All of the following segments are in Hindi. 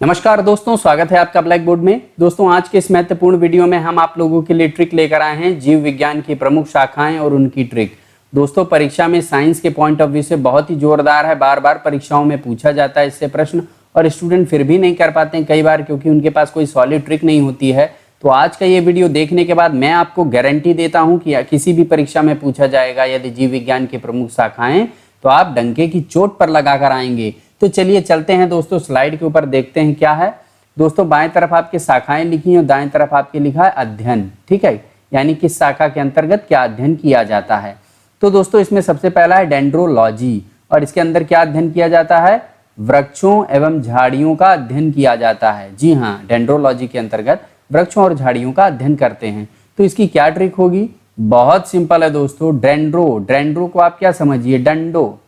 नमस्कार दोस्तों, स्वागत है आपका ब्लैक बोर्ड में। दोस्तों, आज के इस महत्वपूर्ण वीडियो में हम आप लोगों के लिए ट्रिक लेकर आए हैं, जीव विज्ञान की प्रमुख शाखाएं और उनकी ट्रिक। दोस्तों, परीक्षा में साइंस के पॉइंट ऑफ व्यू से बहुत ही जोरदार है। बार बार परीक्षाओं में पूछा जाता है इससे प्रश्न, और स्टूडेंट फिर भी नहीं कर पाते हैं कई बार, क्योंकि उनके पास कोई सॉलिड ट्रिक नहीं होती है। तो आज का ये वीडियो देखने के बाद मैं आपको गारंटी देता हूँ कि किसी भी परीक्षा में पूछा जाएगा यदि जीव विज्ञान की प्रमुख शाखाएं, तो आप डंके की चोट पर लगा कर आएंगे। तो चलिए चलते हैं दोस्तों, स्लाइड के ऊपर देखते हैं क्या है। दोस्तों, बाएं तरफ आपके शाखाएं लिखी हैं और दाएं तरफ आपके लिखा है अध्ययन। ठीक है, यानी किस शाखा के अंतर्गत क्या अध्ययन किया जाता है। तो दोस्तों, इसमें सबसे पहला है डेंड्रोलॉजी, और इसके अंदर क्या अध्ययन किया जाता है? वृक्षों एवं झाड़ियों का अध्ययन किया जाता है। जी हाँ, डेंड्रोलॉजी के अंतर्गत वृक्षों और झाड़ियों का अध्ययन करते हैं। तो इसकी क्या ट्रिक होगी? बहुत सिंपल है दोस्तों। डेंड्रो को आप क्या समझिए? डंडो,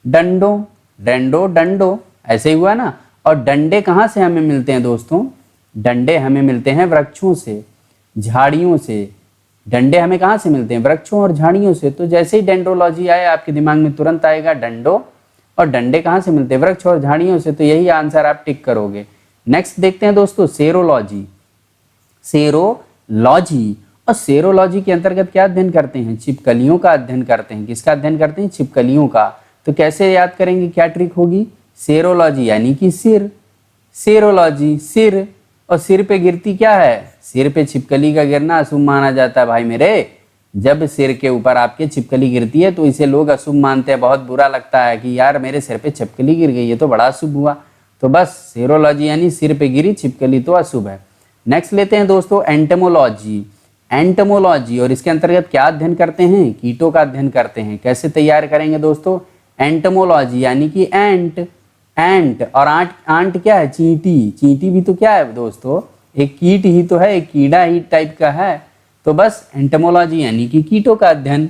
डंडो, डेंडो, डंडो, ऐसे ही हुआ ना। और डंडे कहाँ से हमें मिलते हैं दोस्तों? डंडे हमें मिलते हैं वृक्षों से, झाड़ियों से। डंडे हमें कहाँ से मिलते हैं? वृक्षों और झाड़ियों से। तो जैसे ही डेंड्रोलॉजी आए, आपके दिमाग में तुरंत आएगा डंडो, और डंडे कहाँ से मिलते हैं? वृक्ष और झाड़ियों से। तो यही आंसर आप टिक करोगे। नेक्स्ट देखते हैं दोस्तों, सेरोलॉजी। सेरोलॉजी, और सेरोलॉजी के अंतर्गत क्या अध्ययन करते हैं? छिपकलियों का अध्ययन करते हैं। किसका अध्ययन करते हैं? छिपकलियों का। तो कैसे याद करेंगे? क्या ट्रिक होगी? सेरोलॉजी यानी कि सिर, सेरोलॉजी सिर, और सिर पे गिरती क्या है? सिर पे छिपकली का गिरना अशुभ माना जाता है भाई मेरे। जब सिर के ऊपर आपके छिपकली गिरती है तो इसे लोग अशुभ मानते हैं, बहुत बुरा लगता है कि यार मेरे सिर पे छिपकली गिर गई, ये तो बड़ा अशुभ हुआ। तो बस सेरोलॉजी यानी सिर पे गिरी छिपकली तो अशुभ है। नेक्स्ट लेते हैं दोस्तों, एंटमोलॉजी। एंटमोलॉजी, और इसके अंतर्गत क्या अध्ययन करते हैं? कीटों का अध्ययन करते हैं। कैसे तैयार करेंगे दोस्तों? एंटमोलॉजी यानी कि एंट, और आंट क्या है? चींटी। चींटी भी तो क्या है दोस्तों? एक कीट ही तो है, एक कीड़ा ही टाइप का है। तो बस एंटमोलॉजी यानी कि कीटों का अध्ययन।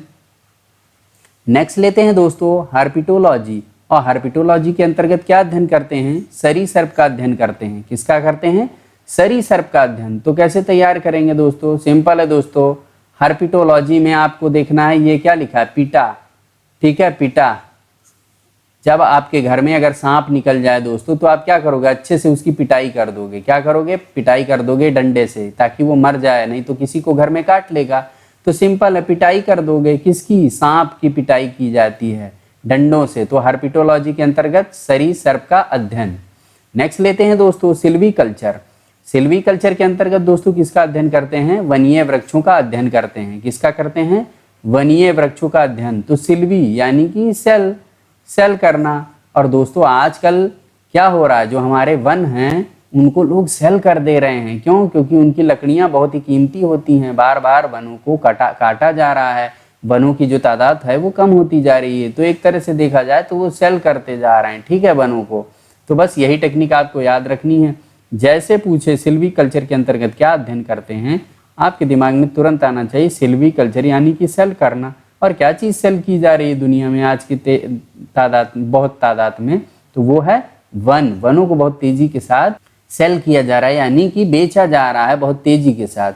नेक्स्ट लेते हैं दोस्तों, हर्पिटोलॉजी, और हर्पिटोलॉजी के अंतर्गत क्या अध्ययन करते हैं? सरीसृप का अध्ययन करते हैं। किसका करते हैं? सरीसृप का अध्ययन। तो कैसे तैयार करेंगे दोस्तों? सिंपल है दोस्तों। हर्पिटोलॉजी में आपको देखना है, ये क्या लिखा है? पिटा। ठीक है, पिटा। जब आपके घर में अगर सांप निकल जाए दोस्तों, तो आप क्या करोगे? अच्छे से उसकी पिटाई कर दोगे। क्या करोगे? पिटाई कर दोगे डंडे से, ताकि वो मर जाए, नहीं तो किसी को घर में काट लेगा। तो सिंपल है, पिटाई कर दोगे। किसकी? सांप की पिटाई की जाती है डंडों से। तो हर्पिटोलॉजी के अंतर्गत सरीसृप का अध्ययन। नेक्स्ट लेते हैं दोस्तों, सिल्वीकल्चर। सिल्वीकल्चर के अंतर्गत दोस्तों किसका अध्ययन करते हैं? वनीय वृक्षों का अध्ययन करते हैं। किसका करते हैं? वनीय वृक्षों का अध्ययन। तो सिल्वी यानी कि सेल करना। और दोस्तों, आजकल क्या हो रहा है? जो हमारे वन हैं उनको लोग सेल कर दे रहे हैं। क्यों? क्योंकि उनकी लकड़ियां बहुत ही कीमती होती हैं। बार बार वनों को काटा जा रहा है। वनों की जो तादाद है वो कम होती जा रही है। तो एक तरह से देखा जाए तो वो सेल करते जा रहे हैं। ठीक है, वनों को। तो बस यही टेक्निक आपको याद रखनी है। जैसे पूछे सिल्वीकल्चर के अंतर्गत क्या अध्ययन करते हैं, आपके दिमाग में तुरंत आना चाहिए सिल्वीकल्चर यानी कि सेल करना। और क्या चीज़ सेल की जा रही है दुनिया में आज की बहुत तादाद में? तो वो है वनों को बहुत तेजी के साथ सेल किया जा रहा है, यानी कि बेचा जा रहा है बहुत तेजी के साथ।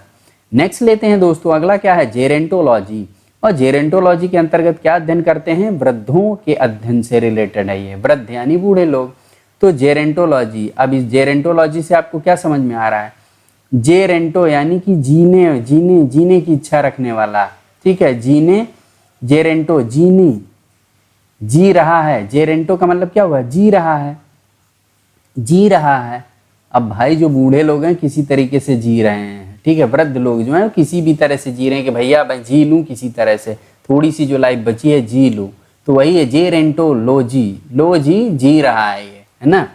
नेक्स्ट लेते हैं दोस्तों, अगला क्या है? जेरेंटोलॉजी। और जेरेंटोलॉजी के अंतर्गत क्या अध्ययन करते हैं? वृद्धों के अध्ययन से रिलेटेड है ये। वृद्ध यानी बूढ़े लोग। तो जेरेंटोलॉजी। अब इस जेरेंटोलॉजी से आपको क्या समझ में आ रहा है? जेरेंटो यानी कि जीने की इच्छा रखने वाला। ठीक है, जेरेंटो, जी रहा है। जेरेंटो का मतलब क्या हुआ? जी रहा है। अब भाई, जो बूढ़े लोग हैं किसी तरीके से जी रहे हैं। ठीक है, वृद्ध लोग जो हैं किसी भी तरह से जी रहे हैं कि भैया मैं जी लूँ किसी तरह से, थोड़ी सी जो लाइफ बची है जी लूँ। तो वही है जेरेंटोलॉजी। जी रहा है ये, है ना।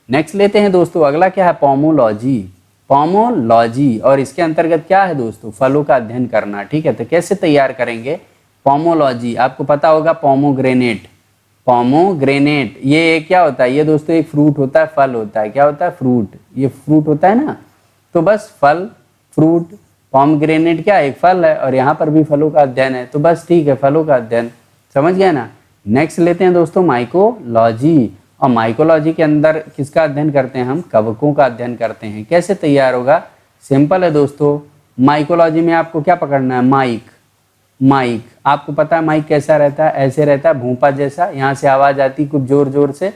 नेक्स्ट लेते हैं दोस्तों, अगला क्या है? पोमोलॉजी, और इसके अंतर्गत क्या है दोस्तों? फलों का अध्ययन करना। ठीक है, तो कैसे तैयार करेंगे? पोमोलॉजी। आपको पता होगा पोमोग्रेनेट ये क्या होता है? ये दोस्तों एक फ्रूट होता है, फल होता है। क्या होता है? फ्रूट। ये फ्रूट होता है ना। तो बस फल, फ्रूट, पोमग्रेनेट क्या है? एक फल है, और यहाँ पर भी फलों का अध्ययन है। तो बस ठीक है, फलों का अध्ययन। समझ गया ना। नेक्स्ट लेते हैं दोस्तों, माइकोलॉजी। और माइकोलॉजी के अंदर किसका अध्ययन करते हैं हम? कवकों का अध्ययन करते हैं। कैसे तैयार होगा? सिंपल है दोस्तों। माइकोलॉजी में आपको क्या पकड़ना है? माइक। आपको पता है माइक कैसा रहता है? ऐसे रहता है, भूपा जैसा। यहाँ से आवाज़ आती कुछ जोर जोर से।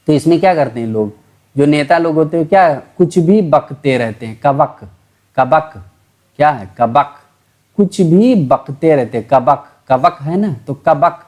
तो इसमें क्या करते हैं लोग? जो नेता लोग होते हैं क्या कुछ भी बकते रहते हैं, कबक, कबक क्या है, कबक, कुछ भी बकते रहते हैं, कबक, कबक है ना, तो कबक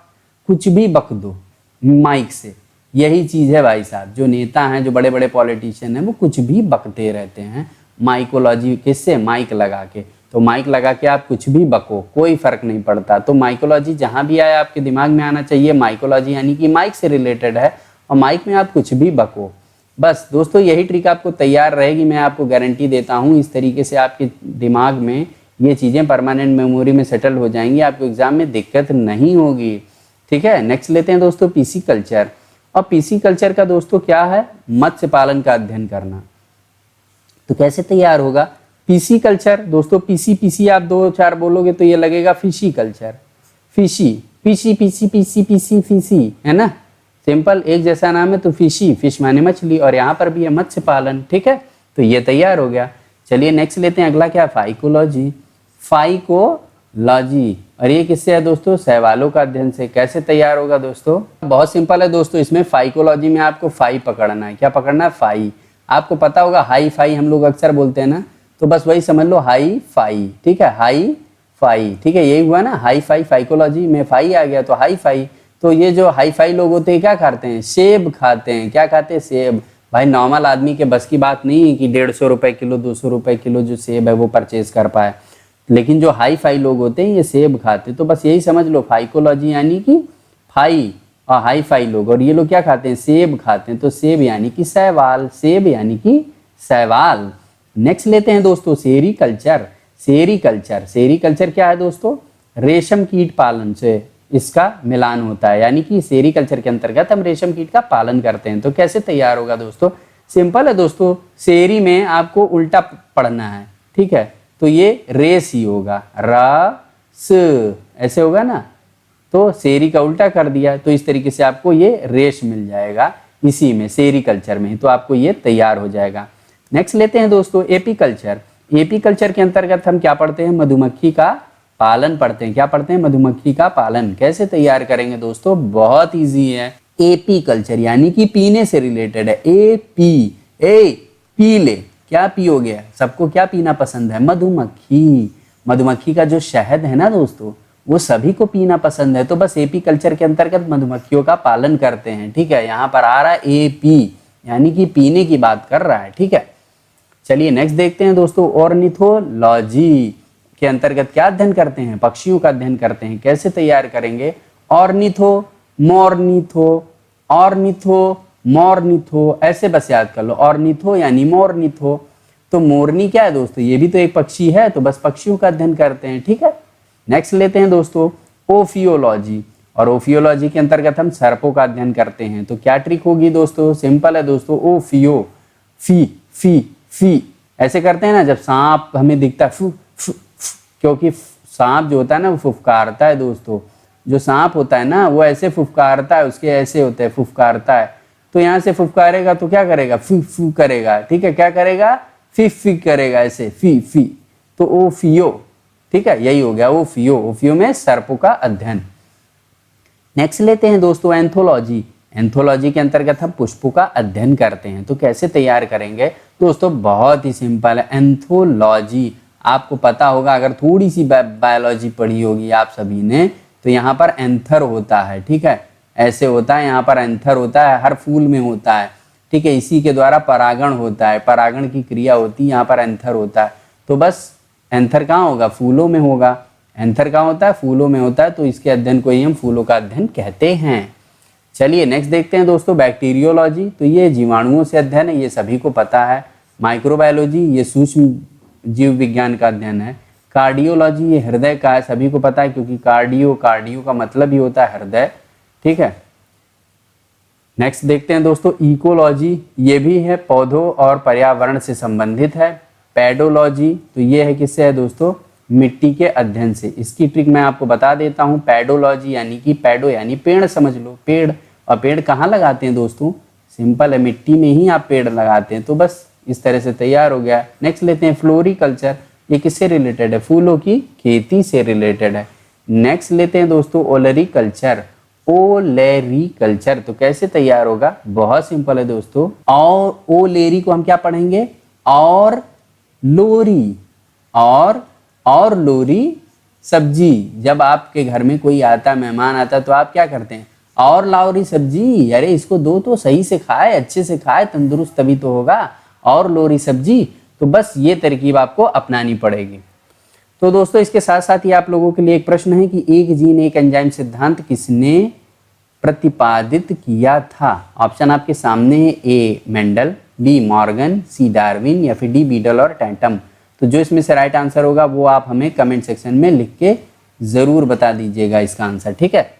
कुछ भी बक दो माइक से, यही चीज है भाई साहब। जो नेता हैं, जो बड़े बड़े पॉलिटिशियन हैं, वो कुछ भी बकते रहते हैं माइकोलॉजी किससे, माइक लगा के। तो माइक लगा के आप कुछ भी बको, कोई फर्क नहीं पड़ता। तो माइकोलॉजी जहां भी आए आपके दिमाग में आना चाहिए, माइकोलॉजी यानी कि माइक से रिलेटेड है और माइक में आप कुछ भी बको। बस दोस्तों यही ट्रिक आपको तैयार रहेगी, मैं आपको गारंटी देता हूँ। इस तरीके से आपके दिमाग में ये चीज़ें परमानेंट मेमोरी में सेटल हो जाएंगी, आपको एग्जाम में दिक्कत नहीं होगी। ठीक है, नेक्स्ट लेते हैं दोस्तों पीसी कल्चर। और पीसी कल्चर का दोस्तों क्या है, मत्स्य पालन का अध्ययन करना। तो कैसे तैयार होगा पीसी कल्चर दोस्तों, पीसी पीसी आप 2-4 बोलोगे तो ये लगेगा fishy culture, fishy, PC PC PC PC fishy, है ना, सिंपल एक जैसा नाम है। तो फिशी, फिश माने मछली, और यहाँ पर भी है मत्स्य पालन। ठीक है, तो ये तैयार हो गया। चलिए नेक्स्ट लेते हैं, अगला क्या, फाइकोलॉजी, फाइकोलॉजी। और ये किससे है दोस्तों, शैवालों का अध्ययन से। कैसे तैयार होगा दोस्तों, बहुत सिंपल है दोस्तों। इसमें फाइकोलॉजी में आपको फाई पकड़ना है। क्या पकड़ना है, फाई। आपको पता होगा हाई फाई हम लोग अक्सर बोलते हैं ना, तो बस वही समझ लो, हाई फाई। ठीक है, हाई फाई, ठीक है, यही हुआ ना, हाई फाई, फाइकोलॉजी में फाई आ गया तो हाई फाई। तो ये जो हाई फाई लोग होते हैं क्या खाते हैं, सेब खाते हैं। क्या खाते हैं, सेब। भाई नॉर्मल आदमी के बस की बात नहीं है कि 150 रुपए किलो 200 रुपए किलो जो सेब है वो परचेज कर पाए, लेकिन जो हाई फाई लोग होते हैं ये सेब खाते हैं। तो बस यही समझ लो, फाइकोलॉजी यानी कि फाई और हाई फाई लोग, और ये लोग क्या खाते हैं, सेब खाते हैं। तो सेब यानी कि शैवाल, सेब यानी कि शैवाल। नेक्स्ट लेते हैं दोस्तों सेरीकल्चर, सेरीकल्चर। सेरीकल्चर क्या है दोस्तों, रेशम कीट पालन से इसका मिलान होता है, यानी कि सेरीकल्चर के अंतर्गत हम रेशम कीट का पालन करते हैं। तो कैसे तैयार होगा दोस्तों, सिंपल है दोस्तों, सेरी में आपको उल्टा पढ़ना है। ठीक है, तो ये रेस ही होगा, रस ऐसे होगा ना, तो सेरी का उल्टा कर दिया, तो इस तरीके से आपको ये रेस मिल जाएगा इसी में, सेरीकल्चर में, तो आपको ये तैयार हो जाएगा। नेक्स्ट लेते हैं दोस्तों एपीकल्चर। एपीकल्चर के अंतर्गत हम क्या पढ़ते हैं, मधुमक्खी का पालन पढ़ते हैं। क्या पढ़ते हैं, मधुमक्खी का पालन। कैसे तैयार करेंगे दोस्तों, बहुत इजी है। एपीकल्चर यानी कि पीने से रिलेटेड है। ए पी ले, क्या पियोगे, सबको क्या पीना पसंद है, मधुमक्खी। मधुमक्खी का जो शहद है ना दोस्तों, वो सभी को पीना पसंद है। तो बस एपीकल्चर के अंतर्गत मधुमक्खियों का पालन करते हैं। ठीक है, यहाँ पर आ रहा है एपी यानी कि पीने की बात कर रहा है। ठीक है, चलिए नेक्स्ट देखते हैं दोस्तों, ऑर्निथोलॉजी के अंतर्गत क्या अध्ययन करते हैं, पक्षियों का अध्ययन करते हैं। कैसे तैयार करेंगे, ऑर्निथो, मोर्निथो, ऑर्निथो, मोर्निथो, ऐसे बस याद कर लो। ऑर्निथो यानी मोर्निथो, तो मोरनी क्या है दोस्तों, ये भी तो एक पक्षी है, तो बस पक्षियों का अध्ययन करते हैं। ठीक है, नेक्स्ट लेते हैं दोस्तों ओफियोलॉजी। और ओफियोलॉजी के अंतर्गत हम सर्पों का अध्ययन करते हैं। तो क्या ट्रिक होगी दोस्तों, सिंपल है दोस्तों, ओफियो, फी फी फी ऐसे करते हैं ना, जब सांप हमें दिखता है फू फू, क्योंकि सांप जो होता है ना वो फुफकारता है दोस्तों। जो सांप होता है ना वो ऐसे फुफकारता है, उसके ऐसे होते हैं, फुफकारता है। तो यहाँ से फुफकारेगा तो क्या करेगा, फू फू करेगा। ठीक है, क्या करेगा, फी फी करेगा, ऐसे फी फी। तो ओफियो, ठीक है, यही हो गया ओफियो। ओफियो में सर्पों का अध्ययन। नेक्स्ट लेते हैं दोस्तों एंथोलॉजी। एंथोलॉजी के अंतर्गत हम पुष्पों का अध्ययन करते हैं। तो कैसे तैयार करेंगे दोस्तों, बहुत ही सिंपल है। एंथोलॉजी आपको पता होगा, अगर थोड़ी सी बायोलॉजी पढ़ी होगी आप सभी ने, तो यहाँ पर एंथर होता है। ठीक है, ऐसे होता है, यहाँ पर एंथर होता है, हर फूल में होता है। ठीक है, इसी के द्वारा परागण होता है, परागण की क्रिया होती है, यहाँ पर एंथर होता है। तो बस एंथर कहाँ होगा, फूलों में होगा। एंथर कहाँ होता है, फूलों में होता है। तो इसके अध्ययन को ही हम फूलों का अध्ययन कहते हैं। चलिए नेक्स्ट देखते हैं दोस्तों बैक्टीरियोलॉजी। तो ये जीवाणुओं से अध्ययन है, ये सभी को पता है। माइक्रोबायोलॉजी ये सूक्ष्म जीव विज्ञान का अध्ययन है। कार्डियोलॉजी ये हृदय का है, सभी को पता है, क्योंकि कार्डियो का मतलब ही होता है हृदय। ठीक है, नेक्स्ट देखते हैं दोस्तों इकोलॉजी। ये भी है, पौधों और पर्यावरण से संबंधित है। पेडोलॉजी तो ये है, किससे है दोस्तों, मिट्टी के अध्ययन से। इसकी ट्रिक मैं आपको बता देता हूँ। पेडोलॉजी यानी कि पेडो यानी पेड़ समझ लो, पेड़। और पेड़ कहाँ लगाते हैं दोस्तों, सिंपल है, मिट्टी में ही आप पेड़ लगाते हैं। तो बस इस तरह से तैयार हो गया। नेक्स्ट लेते हैं फ्लोरिकल्चर। ये किससे रिलेटेड है, फूलों की खेती से रिलेटेड है। नेक्स्ट लेते हैं दोस्तों ओलरीकल्चर। ओलेरी कल्चर। तो कैसे तैयार होगा, बहुत सिंपल है दोस्तों। और ओलेरी को हम क्या पढ़ेंगे, और लोरी, और लोरी सब्जी। जब आपके घर में कोई आता, मेहमान आता, तो आप क्या करते हैं, और लाओरी सब्जी, अरे इसको दो तो सही से खाए, अच्छे से खाए, तंदुरुस्त तभी तो होगा, और लोरी सब्जी। तो बस ये तरकीब आपको अपनानी पड़ेगी। तो दोस्तों इसके साथ साथ ही आप लोगों के लिए एक प्रश्न है कि एक जीन एक एंजाइम सिद्धांत किसने प्रतिपादित किया था। ऑप्शन आपके सामने है, ए मेंडल, बी मॉर्गन, सी डार्विन, या फिर डी बीडल और टैंटम। तो जो इसमें से राइट आंसर होगा वो आप हमें कमेंट सेक्शन में लिख के ज़रूर बता दीजिएगा इसका आंसर, ठीक है।